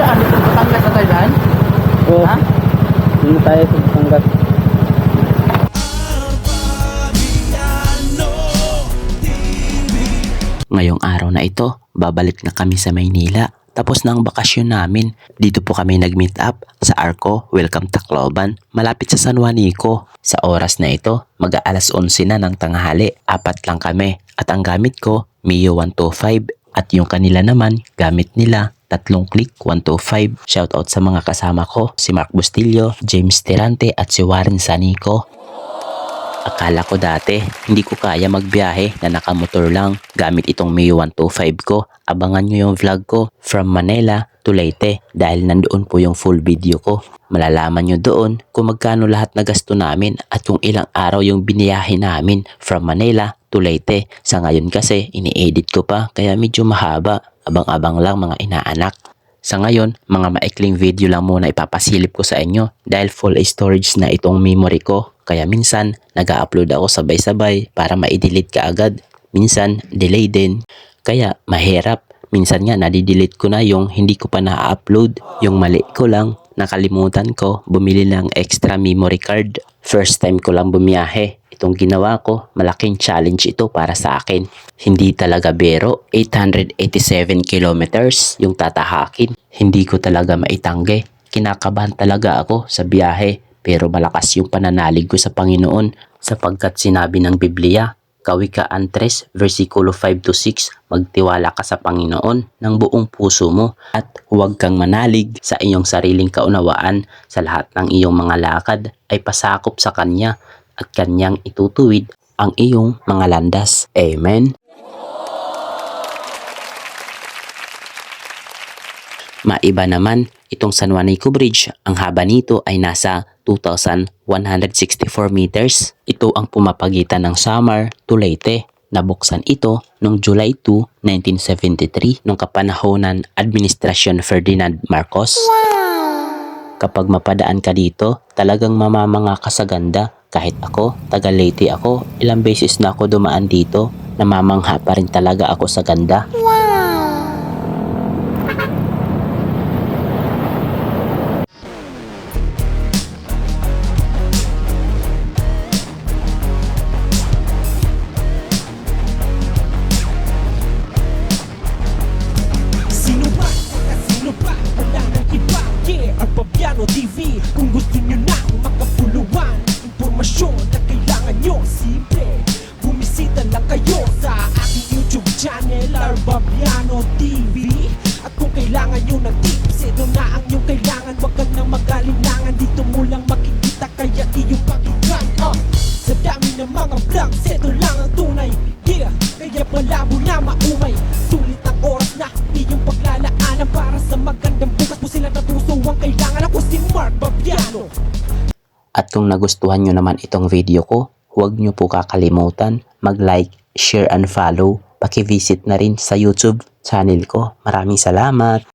Saan? Dito Batangas na tayo daan? Oo. Ha? Dito tayo sa Batangas. Ngayong araw na ito, babalik na kami sa Maynila. Tapos na ang bakasyon namin. Dito po kami nag-meet up sa Arco, Welcome Tacloban, malapit sa San Juanico. Sa oras na ito, mag-aalas 11 na ng tanghali. 4 lang kami. At ang gamit ko, Mio 125. At yung kanila naman, gamit nila, 3 click 125. Shoutout sa mga kasama ko, si Mark Bustillo, James Tirante at si Warren Sanico. Akala ko dati, hindi ko kaya magbiyahe na nakamotor lang gamit itong Mio 125 ko. Abangan nyo yung vlog ko from Manila to Leyte dahil nandoon po yung full video ko. Malalaman nyo doon kung magkano lahat na gasto namin at kung ilang araw yung biniyahe namin from Manila to Leyte. Sa ngayon kasi, ini-edit ko pa kaya medyo mahaba. Abang-abang lang mga inaanak. Sa ngayon, mga maikling video lang muna ipapasilip ko sa inyo dahil full storage na itong memory ko. Kaya minsan, nag-upload ako sabay-sabay para ma-delete ka agad. Minsan, delay din. Kaya mahirap. Minsan nga, nadidelete ko na yung hindi ko pa na-upload. Yung mali ko lang, nakalimutan ko, bumili ng extra memory card. First time ko lang bumiyahe. Itong ginawa ko, malaking challenge ito para sa akin. Hindi talaga bero, 887 kilometers yung tatahakin. Hindi ko talaga maitanggi. Kinakabahan talaga ako sa biyahe. Pero malakas yung pananalig ko sa Panginoon sapagkat sinabi ng Biblia, Kawikaan 3, versikulo 5-6, magtiwala ka sa Panginoon ng buong puso mo at huwag kang manalig sa iyong sariling kaunawaan. Sa lahat ng iyong mga lakad ay pasakop sa Kanya at Kanyang itutuwid ang iyong mga landas. Amen. Maiba naman, itong San Juanico Bridge, ang haba nito ay nasa 2,164 meters. Ito ang pumapagitan ng Samar to Leyte. Nabuksan ito noong July 2, 1973 nung kapanahonan Administrasyon Ferdinand Marcos. Kapag mapadaan ka dito, talagang mamamanga ka sa ganda. Kahit ako, taga Leyte ako, ilang beses na ako dumaan dito, namamangha pa rin talaga ako sa ganda. Pabiano TV, kung gusto nyo na makapuluan impormasyon na kailangan nyo, simple bumisita lang kayo sa aking YouTube channel, Pabiano TV. At kung kailangan nyo ng tips, ito na ang yung kailangan. Wag kang nang magalinlangan, dito mo lang makikita kaya iyong pakinggan. Sa dami ng mga vlogs, ito lang ang tunay. Yeah, kaya malabo na maumay. Sulit ang oras na iyong paglalaanan para sa magandang bukas mo sila na puso ang kailangan. Ako si Mark Pabiano. At kung nagustuhan nyo naman itong video ko, huwag nyo po kakalimutan mag-like, share and follow. Paki-visit na rin sa YouTube channel ko. Maraming salamat!